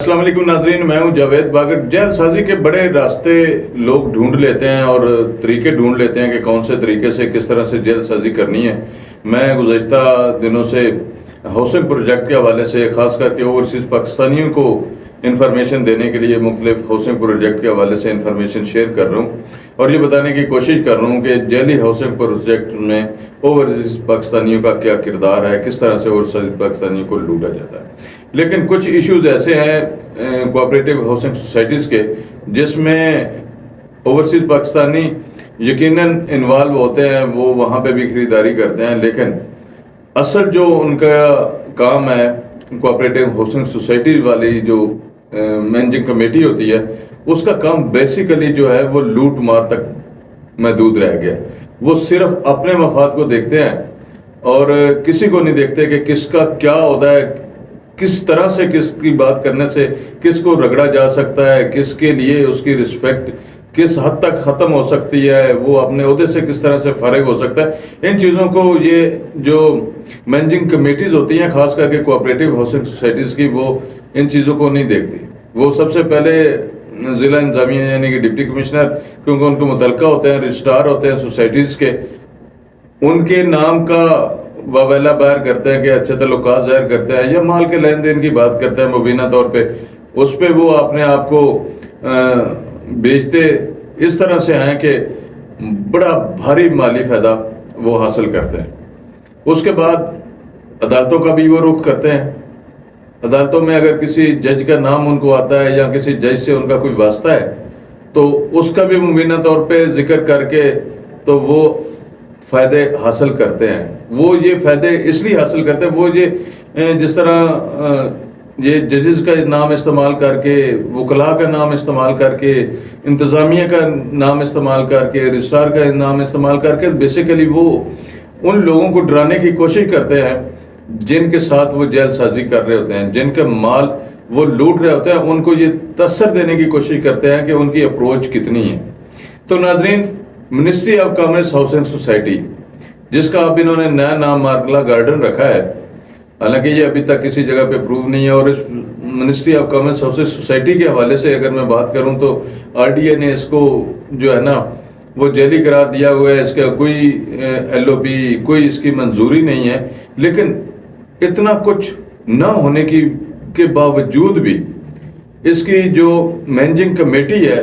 अस्सलाम वालेकुम नाजरीन, मैं हूं जावेद बागर। जेल साजी के बड़े रास्ते लोग ढूंढ लेते हैं और तरीके ढूंढ लेते हैं कि कौन से तरीके से किस तरह से जेल साजी करनी है। मैं गुज़श्ता दिनों से हाउसिंग प्रोजेक्ट के हवाले से ख़ास करके ओवरसीज़ पाकिस्तानियों को इंफॉर्मेशन देने के लिए मुख्तलिफ हाउसिंग प्रोजेक्ट के हवाले से इंफॉर्मेशन शेयर कर रहा हूँ और ये बताने की कोशिश कर रहा हूँ कि जेली हाउसिंग प्रोजेक्ट में ओवरसीज़ पाकिस्तानियों का क्या किरदार है, किस तरह से ओवरसीज़ पाकिस्तानियों को लूटा जाता है। लेकिन कुछ इश्यूज ऐसे हैं कोऑपरेटिव हाउसिंग सोसाइटीज़ के जिसमें ओवरसीज़ पाकिस्तानी यकीनन इन्वॉल्व होते हैं, वो वहाँ पे भी ख़रीदारी करते हैं, लेकिन असल जो उनका काम है कोऑपरेटिव हाउसिंग सोसाइटी वाली जो मैनेजिंग कमेटी होती है, उसका काम बेसिकली जो है वो लूट मार तक महदूद रह गया। वो सिर्फ अपने मफाद को देखते हैं और किसी को नहीं देखते कि किसका क्या होता है, किस तरह से किसकी बात करने से किसको रगड़ा जा सकता है, किसके लिए उसकी रिस्पेक्ट किस हद तक ख़त्म हो सकती है, वो अपने ओहदे से किस तरह से फ़ारिग हो सकता है। इन चीज़ों को ये जो मैनेजिंग कमेटीज़ होती हैं, ख़ास करके कोऑपरेटिव हाउसिंग सोसाइटीज़ की, वो इन चीज़ों को नहीं देखती। वो सबसे पहले ज़िला इंतज़ामिया यानी कि डिप्टी कमिश्नर, क्योंकि उनको मुतलका होते हैं, रजिस्ट्रार होते हैं सोसाइटीज़ के, उनके नाम का वावेला बाहर करते हैं कि अच्छे तल्लुकात ज़ाहिर करते हैं या माल के लेन देन की बात करते हैं मुबीना तौर पे, उस पर वो अपने आप को बेचते इस तरह से हैं कि बड़ा भारी माली फ़ायदा वो हासिल करते हैं। उसके बाद अदालतों का भी वो रुख करते हैं। अदालतों में अगर किसी जज का नाम उनको आता है या किसी जज से उनका कोई वास्ता है तो उसका भी मुबीना तौर पे जिक्र करके तो वो फ़ायदे हासिल करते हैं। वो ये फ़ायदे इसलिए हासिल करते हैं, वो ये जिस तरह ये जजेस का नाम इस्तेमाल करके, वकला का नाम इस्तेमाल करके, इंतज़ामिया का नाम इस्तेमाल करके, रजिस्ट्रार का नाम इस्तेमाल करके बेसिकली वो उन लोगों को डराने की कोशिश करते हैं जिनके साथ वो जेल साजी कर रहे होते हैं, जिनके माल वो लूट रहे होते हैं, उनको ये तसर देने की कोशिश करते हैं कि उनकी अप्रोच कितनी है। तो नाजरीन, ministry of commerce housing society, जिसका अब इन्होंने नया नाम मार्गला गार्डन रखा है, हालांकि ये अभी तक किसी जगह पे प्रूव नहीं है, और इस ministry of commerce housing society के हवाले से अगर मैं बात करूं तो आरडीए ने इसको जो है ना वो जेली करार दिया हुआ है। इसका कोई एलओपी, कोई इसकी मंजूरी नहीं है। लेकिन इतना कुछ न होने की के बावजूद भी इसकी जो मैनेजिंग कमेटी है,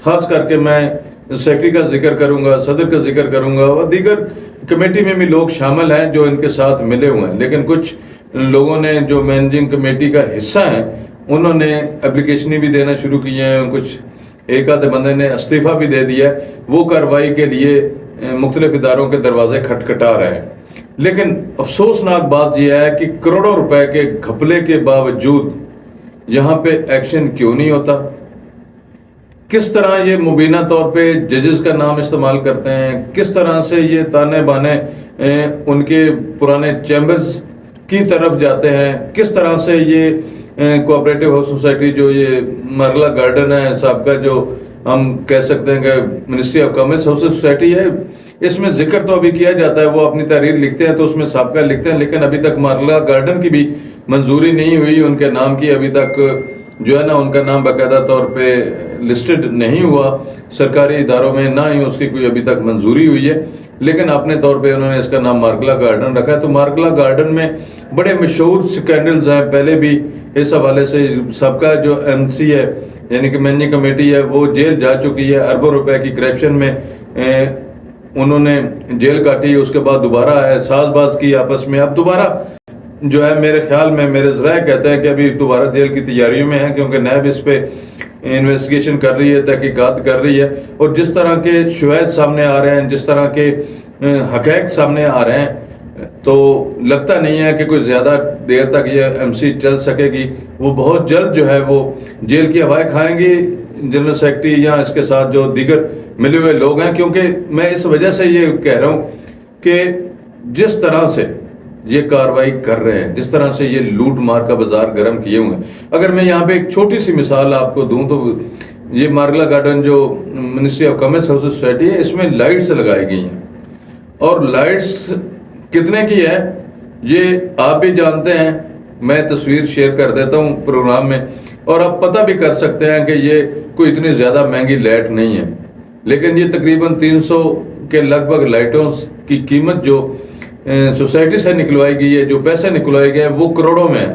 ख़ास करके मैं सेक्रेटरी का जिक्र करूंगा, सदर का जिक्र करूंगा, और दीगर कमेटी में भी लोग शामिल हैं जो इनके साथ मिले हुए हैं। लेकिन कुछ लोगों ने जो मैनेजिंग कमेटी का हिस्सा हैं उन्होंने एप्लीकेशन भी देना शुरू किए हैं, कुछ एक आधे बंदे ने इस्तीफ़ा भी दे दिया है। वो कार्रवाई के लिए मुख्तलिफ इदारों के दरवाजे खटखटा रहे हैं। लेकिन अफसोसनाक बात यह है कि करोड़ों रुपए के घपले के बावजूद यहाँ पे एक्शन क्यों नहीं होता। किस तरह ये मुबीना तौर पे जजेस का नाम इस्तेमाल करते हैं, किस तरह से ये ताने बाने उनके पुराने चैम्बर्स की तरफ जाते हैं, किस तरह से ये कोऑपरेटिव हाउस सोसाइटी जो ये मरला गार्डन है साहब का, जो हम कह सकते हैं कि ministry of commerce house society है, इसमें जिक्र तो अभी किया जाता है, वो अपनी तहरीर लिखते हैं तो उसमें साबका लिखते हैं, लेकिन अभी तक मरला गार्डन की भी मंजूरी नहीं हुई, उनके नाम की अभी तक जो है ना उनका नाम बाकायदा तौर पे लिस्टेड नहीं हुआ सरकारी इदारों में, ना ही उसकी कोई अभी तक मंजूरी हुई है। लेकिन अपने तौर पे उन्होंने इसका नाम मार्गला गार्डन रखा है। तो मार्गला गार्डन में बड़े मशहूर स्कैंडल्स हैं, पहले भी इस हवाले से सबका जो एमसी है यानी कि मैनेजिंग कमेटी है वो जेल जा चुकी है। अरबों रुपए की करप्शन में उन्होंने जेल काटी, उसके बाद दोबारा है साजबाज की आपस में, अब दोबारा जो है मेरे ख्याल में, मेरे ज़राए कहते हैं कि अभी दोबारा जेल की तैयारियों में है, क्योंकि नैब इस पे इन्वेस्टिगेशन कर रही है, तहकीकात कर रही है। और जिस तरह के शुवायद सामने आ रहे हैं, जिस तरह के हक़ैक़ सामने आ रहे हैं, तो लगता नहीं है कि कोई ज़्यादा देर तक ये एमसी चल सकेगी। वो बहुत जल्द जो है वो जेल की हवाएं खाएंगी, जनरल सेक्रेटरी या इसके साथ जो दीगर मिले हुए लोग हैं। क्योंकि मैं इस वजह से ये कह रहा हूँ कि जिस तरह से ये कार्रवाई कर रहे हैं, जिस तरह से ये लूट मार का बाजार गर्म किए हुए हैं, अगर मैं यहाँ पे एक छोटी सी मिसाल आपको दूं तो ये मार्गला गार्डन जो ministry of commerce house society है, इसमें लाइट्स लगाई गई हैं, और लाइट्स कितने की है ये आप भी जानते हैं। मैं तस्वीर शेयर कर देता हूँ प्रोग्राम में اور آپ پتہ بھی کر سکتے ہیں کہ یہ کوئی اتنی زیادہ مہنگی لائٹ نہیں ہے، لیکن یہ تقریباً 300 کے لگ بھگ لائٹوں کی قیمت جو سوسائٹی سے نکلوائی گئی ہے، جو پیسے نکلوائے گئے ہیں وہ کروڑوں میں ہے،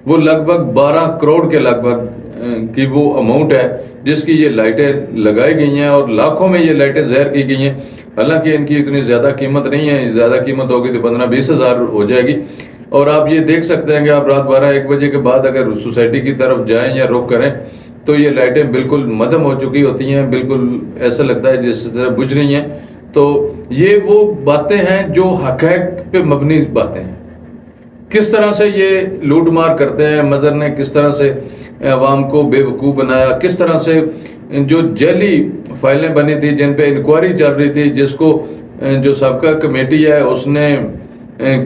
وہ لگ بھگ 12 کروڑ کے لگ بھگ کی وہ اماؤنٹ ہے جس کی یہ لائٹیں لگائی گئی ہیں، اور لاکھوں میں یہ لائٹیں ظاہر کی گئی ہیں۔ حالانکہ ان کی اتنی زیادہ قیمت نہیں ہے، زیادہ قیمت ہوگی تو 15-20 ہزار ہو جائے گی۔ اور آپ یہ دیکھ سکتے ہیں کہ آپ رات 12-1 بجے کے بعد اگر سوسائٹی کی طرف جائیں یا رخ کریں تو یہ لائٹیں بالکل مدھم ہو چکی ہوتی ہیں، بالکل ایسا لگتا ہے جس طرح بجھ رہی ہیں۔ تو یہ وہ باتیں ہیں جو حقائق پہ مبنی باتیں ہیں۔ کس طرح سے یہ لوٹ مار کرتے ہیں، مظہر نے کس طرح سے عوام کو بے وقوف بنایا، کس طرح سے جو جعلی فائلیں بنی تھی جن پہ انکوائری چل رہی تھی، جس کو جو سابقہ کمیٹی ہے اس نے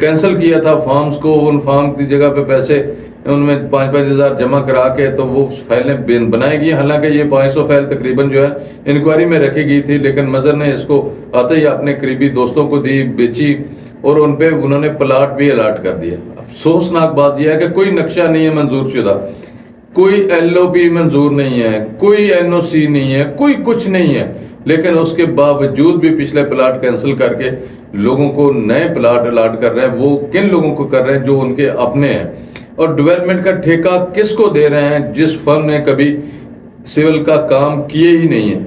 کینسل کیا تھا فارمز کو، ان فارم کی جگہ پہ پیسے ان میں 5-5 ہزار جمع کرا کے تو وہ فائلیں بنائی گئی، حالانکہ یہ 500 فائل تقریباً جو ہے انکوائری میں رکھی گئی تھی، لیکن مظہر نے اس کو آتے ہی اپنے قریبی دوستوں کو دی، بیچی، اور ان پہ انہوں نے پلاٹ بھی الاٹ کر دیا۔ افسوسناک بات یہ ہے کہ کوئی نقشہ نہیں ہے منظور شدہ، کوئی LOP منظور نہیں ہے، کوئی NOC نہیں ہے، کوئی کچھ نہیں ہے، لیکن اس کے باوجود بھی پچھلے پلاٹ کینسل کر کے لوگوں کو نئے پلاٹ الاٹ کر رہے ہیں۔ وہ کن لوگوں کو کر رہے ہیں؟ جو ان کے اپنے ہیں۔ اور ڈیولپمنٹ کا ٹھیکہ کس کو دے رہے ہیں؟ جس فرم نے کبھی سول کا کام کیے ہی نہیں ہے،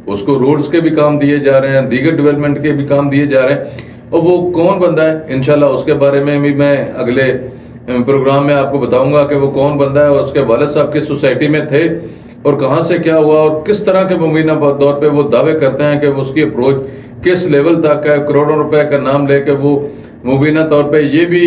اس کو روڈز کے بھی کام دیے جا رہے ہیں، دیگر ڈیولپمنٹ کے بھی کام دیے جا رہے ہیں، اور وہ کون بندہ ہے؟ انشاءاللہ اس کے بارے میں بھی میں اگلے پروگرام میں آپ کو بتاؤں گا کہ وہ کون بندہ ہے، اور اس کے والد صاحب کس سوسائٹی میں تھے اور کہاں سے کیا ہوا، اور کس طرح کے مبینہ طور پہ وہ دعوے کرتے ہیں کہ اس کی اپروچ کس لیول تک ہے، کروڑوں روپے کا نام لے کے وہ مبینہ طور پہ یہ بھی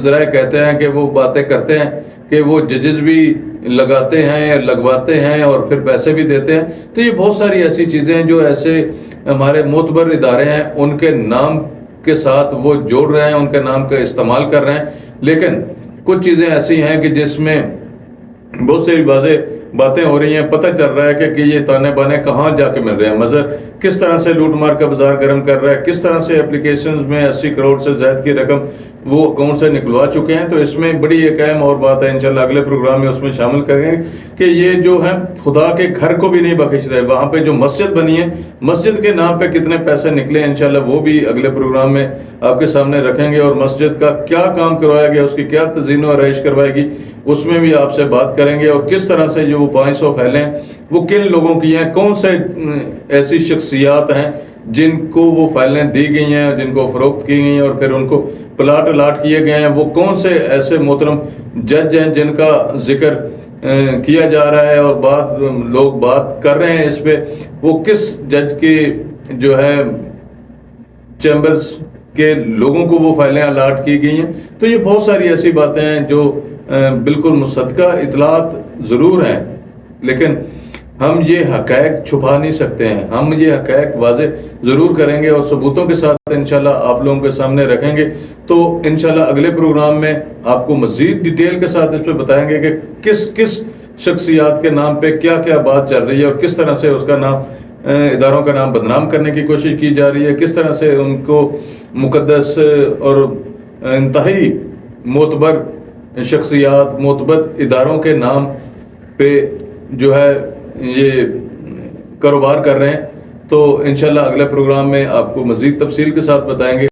ذرائع کہتے ہیں کہ وہ باتیں کرتے ہیں کہ وہ ججز بھی لگاتے ہیں، لگواتے ہیں اور پھر پیسے بھی دیتے ہیں۔ تو یہ بہت ساری ایسی چیزیں ہیں جو ایسے ہمارے معتبر ادارے ہیں ان کے نام کے ساتھ وہ جوڑ رہے ہیں، ان کے نام کا استعمال کر رہے ہیں، لیکن کچھ چیزیں ایسی ہیں کہ جس میں بہت سی واضح باتیں ہو رہی ہیں، پتہ چل رہا ہے کہ یہ تانے بانے کہاں جا کے مل رہے ہیں۔ مظہر کس طرح سے لوٹ مار کا بازار گرم کر رہا ہے، کس طرح سے اپلیکیشنز میں 80 کروڑ سے زائد کی رقم وہ اکاؤنٹ سے نکلوا چکے ہیں۔ تو اس میں بڑی ایک اہم اور بات ہے، انشاءاللہ اگلے پروگرام میں اس میں شامل کریں گے کہ یہ جو ہے خدا کے گھر کو بھی نہیں بخش رہے، وہاں پہ جو مسجد بنی ہے، مسجد کے نام پہ کتنے پیسے نکلے، انشاءاللہ وہ بھی اگلے پروگرام میں آپ کے سامنے رکھیں گے، اور مسجد کا کیا کام کروایا گیا، اس کی کیا تزئین و آرائش کروائے گی، اس میں بھی آپ سے بات کریں گے، اور کس طرح سے جو 500 فائلیں وہ کن لوگوں کی ہیں، کون سے ایسی شخصیات ہیں جن کو وہ فائلیں دی گئی ہیں، جن کو فروخت کی گئی ہیں اور پھر ان کو پلاٹ الاٹ کیے گئے ہیں، وہ کون سے ایسے محترم جج ہیں جن کا ذکر کیا جا رہا ہے اور لوگ بات کر رہے ہیں اس پہ، وہ کس جج کے جو ہے چیمبرز کے لوگوں کو وہ فائلیں الاٹ کی گئی ہیں۔ تو یہ بہت ساری ایسی باتیں ہیں جو بالکل مصدقہ اطلاعات ضرور ہیں، لیکن ہم یہ حقائق چھپا نہیں سکتے ہیں، ہم یہ حقائق واضح ضرور کریں گے اور ثبوتوں کے ساتھ انشاءاللہ آپ لوگوں کے سامنے رکھیں گے۔ تو انشاءاللہ اگلے پروگرام میں آپ کو مزید ڈیٹیل کے ساتھ اس پہ بتائیں گے کہ کس کس شخصیات کے نام پہ کیا کیا بات چل رہی ہے، اور کس طرح سے اس کا نام اداروں کا نام بدنام کرنے کی کوشش کی جا رہی ہے، کس طرح سے ان کو مقدس اور انتہائی معتبر شخصیات، معتبر اداروں کے نام پہ جو ہے یہ کاروبار کر رہے ہیں۔ تو انشاءاللہ اگلے پروگرام میں آپ کو مزید تفصیل کے ساتھ بتائیں گے۔